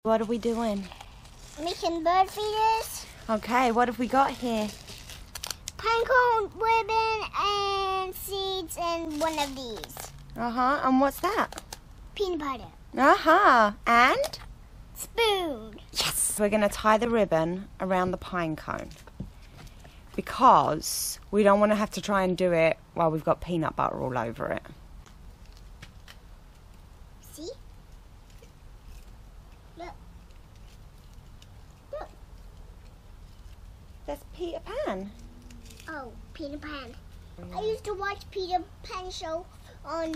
What are we doing? Making bird feeders. Okay, what have we got here? Pine cone, ribbon, and seeds, and one of these. And what's that? Peanut butter. And? Spoon. Yes! We're going to tie the ribbon around the pine cone because we don't want to have to try and do it while we've got peanut butter all over it. See? Look. Look. That's Peter Pan. Oh, Peter Pan. I used to watch Peter Pan show on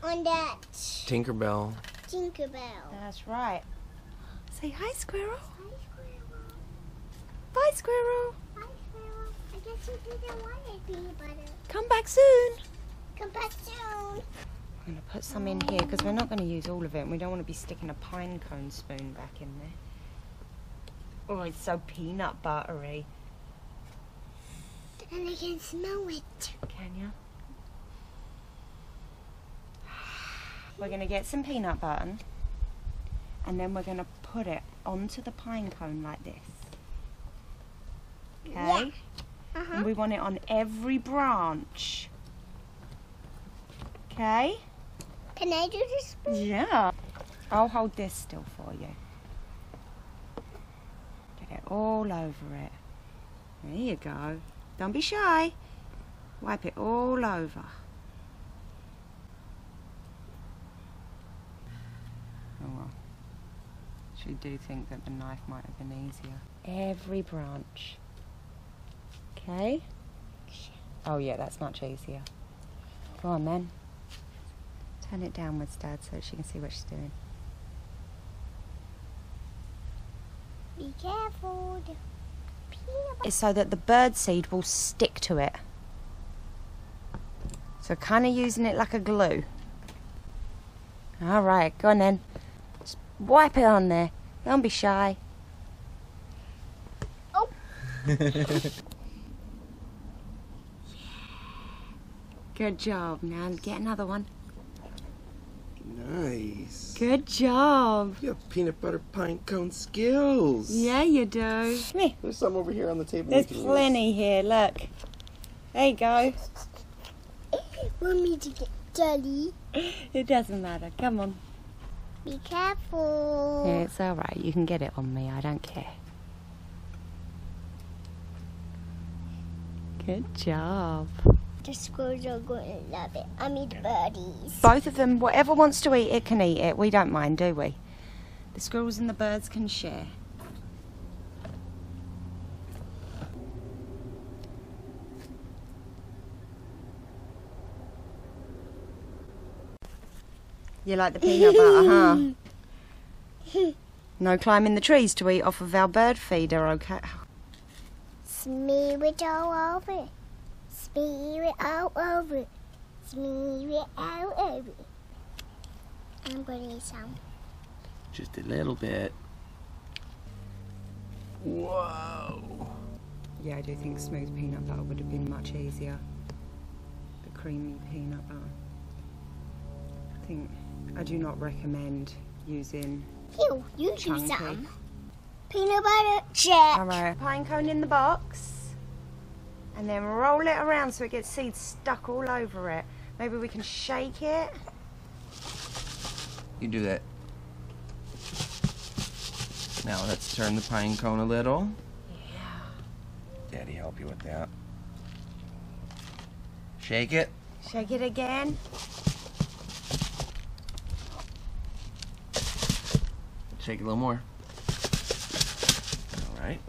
that Tinkerbell. That's right. Say hi, Squirrel. Hi, Squirrel. Bye, Squirrel. Hi, Squirrel. I guess you didn't want it, peanut butter. Come back soon. Come back soon. I'm going to put some in here because we're not going to use all of it and we don't want to be sticking a pine cone spoon back in there. Oh, it's so peanut buttery. And I can smell it. Can you? We're going to get some peanut butter and then we're going to put it onto the pine cone like this. Okay? Yeah. And we want it on every branch. Okay? Can I do this? Yeah. I'll hold this still for you. Get it all over it. There you go. Don't be shy. Wipe it all over. Oh well. She do think that the knife might have been easier. Every branch. Okay? Oh yeah, that's much easier. Go on then. Turn it downwards, Dad, so she can see what she's doing. Be careful. It's so that the bird seed will stick to it. So kind of using it like a glue. Alright, go on then. Just wipe it on there. Don't be shy. Oh! Good job. Now get another one. Nice. Good job. You have peanut butter pine cone skills. Yeah, you do. Come here. There's some over here on the table. There's plenty here, look. There you go. Want me to get dirty? It doesn't matter. Come on. Be careful. Yeah, it's alright. You can get it on me. I don't care. Good job. The squirrels are going to love it. I mean the birdies. Both of them, whatever wants to eat it can eat it. We don't mind, do we? The squirrels and the birds can share. You like the peanut butter, huh? No climbing the trees to eat off of our bird feeder, okay? Smear it all over. Smear it all over. Smear it all over. I'm going to eat some. Just a little bit. Whoa. Yeah, I do think smooth peanut butter would have been much easier. The creamy peanut butter. I do not recommend using You do chunky. some. Peanut butter, check. Alright, pine cone in the box. And then roll it around so it gets seeds stuck all over it. Maybe we can shake it. You do that. Now let's turn the pine cone a little. Yeah. Daddy help you with that. Shake it. Shake it again. Shake it a little more. All right.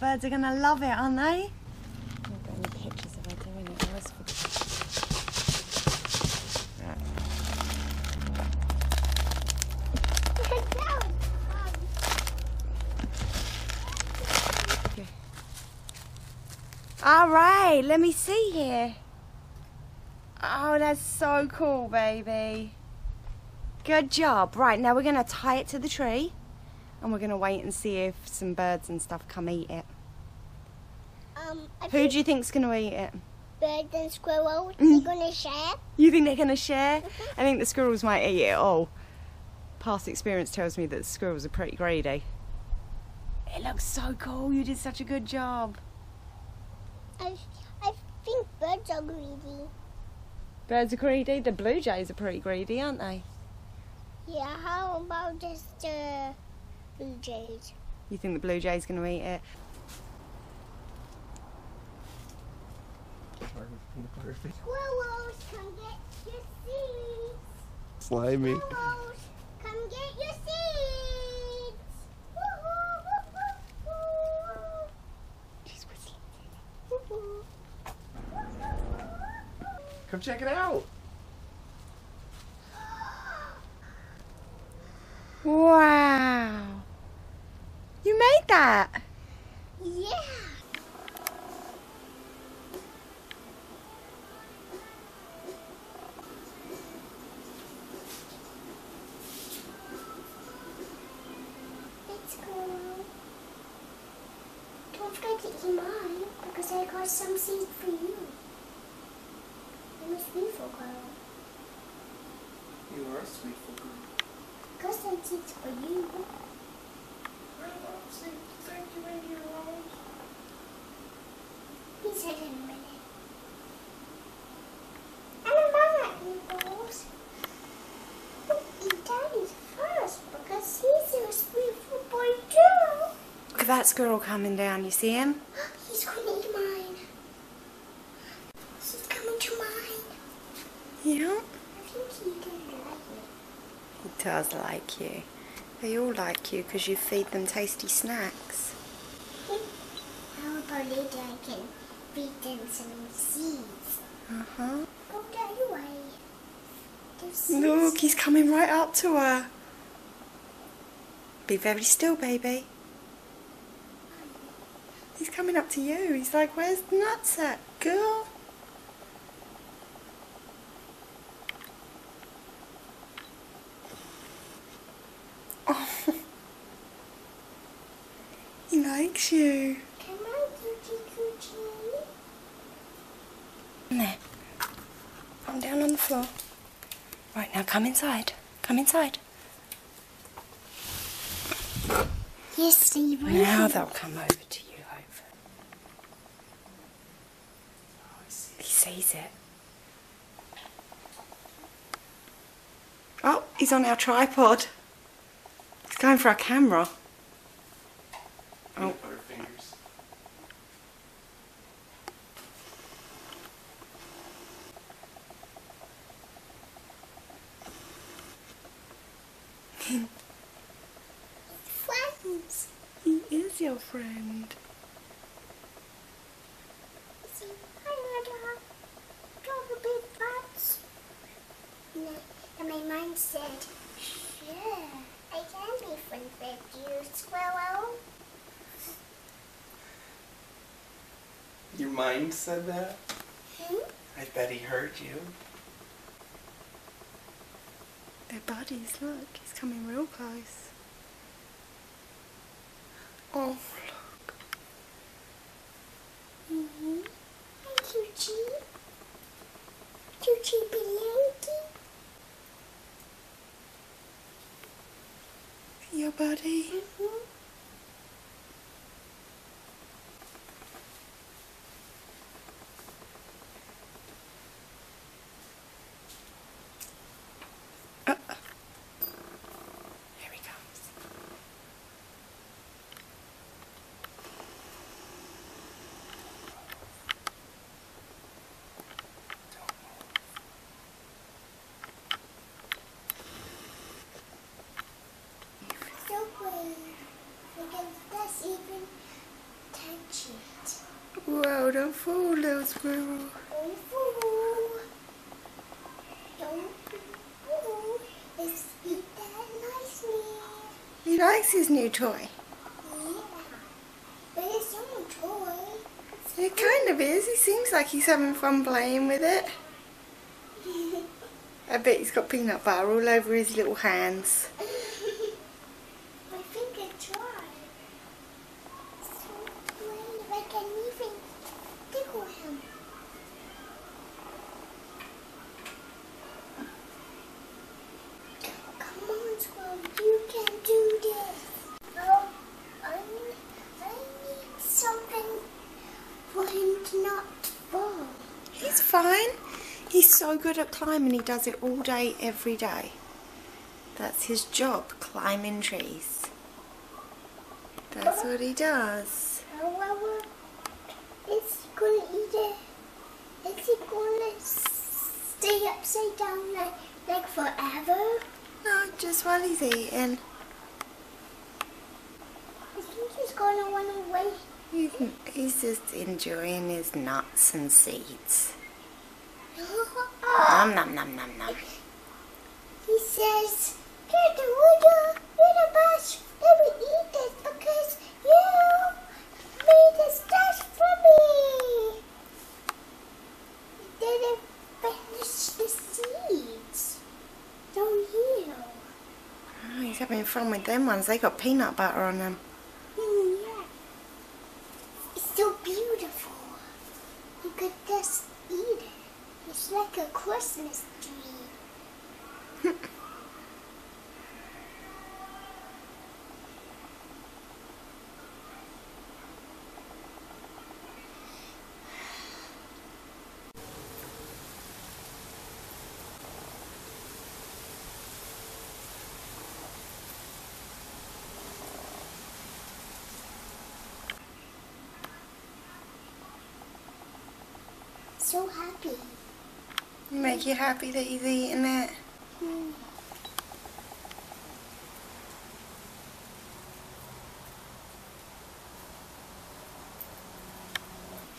Birds are going to love it, aren't they? I've got any pictures of her doing it. Okay. All right, let me see here. Oh, that's so cool, baby. Good job. Right, now we're going to tie it to the tree and we're going to wait and see if some birds and stuff come eat it. Who do you think's going to eat it? Birds and squirrels, they're going to share. You think they're going to share? I think the squirrels might eat it all. past experience tells me that squirrels are pretty greedy. It looks so cool. You did such a good job. I think birds are greedy. Birds are greedy. The blue jays are pretty greedy, aren't they? Yeah, how about just blue jays? You think the blue jay's going to eat it? Squirrels, come get your seeds. Slimy. Squirrels, come get your seeds. Woo-hoo, woo-hoo, She's whistling. woo-hoo. Come check it out. Wow. You made that. Yeah. Let's go. Don't forget to eat mine because I got some seeds for you. I'm a sweetful girl. You are a sweetful girl. Got some seeds for you. Thank you, Randy Rose. He said in a minute. And I'm not eagles. Eat Daddy's first because he's a sweetful boy too. Look at that squirrel coming down. You see him? He's going to eat mine. He's coming to mine. Yeah. I think he didn't like me. He does like you. They all like you because you feed them tasty snacks. How about later I can feed them some seeds? Uh-huh. Go that way. There's seeds. Look, he's coming right up to her. Be very still, baby. He's coming up to you. He's like, where's the nutsack, girl? Oh. He likes you. Come on, Coochie Coochie. There. I'm down on the floor. Right, now come inside. Come inside. Yes, Steve. Now they'll come over to you, hopefully. He sees it. Oh, he's on our tripod. He's going for our camera. Oh. Butterfingers. Friends. He is your friend. See, hi, Mother. Drop a big butts. And my mind said, sure, I can be friends with you, Squirrel. Your mind said that? Hmm? I bet he heard you. They're buddies, look. He's coming real close. Oh, look. Mm-hmm. Hi, Coochie. Coochie Bianchi. Your buddy. Mm-hmm. Here he comes. So brave. Because that's even touch it. Whoa, don't fall, little squirrel. Don't fool. Don't fool. Let's eat that nicely. He likes his new toy. Yeah. But it's not a toy. It kind of is. He seems like he's having fun playing with it. I bet he's got peanut butter all over his little hands. My finger dry. So brave. I can even tickle him. Come on, Squirrel. so good at climbing, he does it all day, every day. That's his job, climbing trees. That's what he does. Is he gonna eat it? Is he gonna stay upside down like forever? No, just while he's eating. I think he's gonna run away. He's just enjoying his nuts and seeds. Nom nom nom nom nom. He says, you're the best. Let me eat this because you made this stuff for me. You didn't finish the seeds. Don't you? Oh, he's having fun with them ones. They got peanut butter on them. Yeah. It's so beautiful. You could just eat it. It's like a Christmas tree. So happy. Make you happy that he's eating it?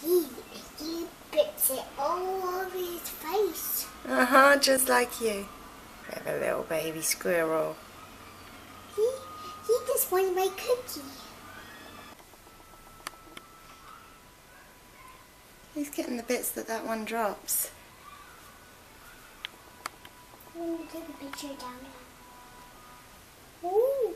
He bits it all over his face. Uh-huh, just like you. Clever little baby squirrel. He just wanted my cookie. He's getting the bits that one drops. I'm going to take a picture down there. Ooh.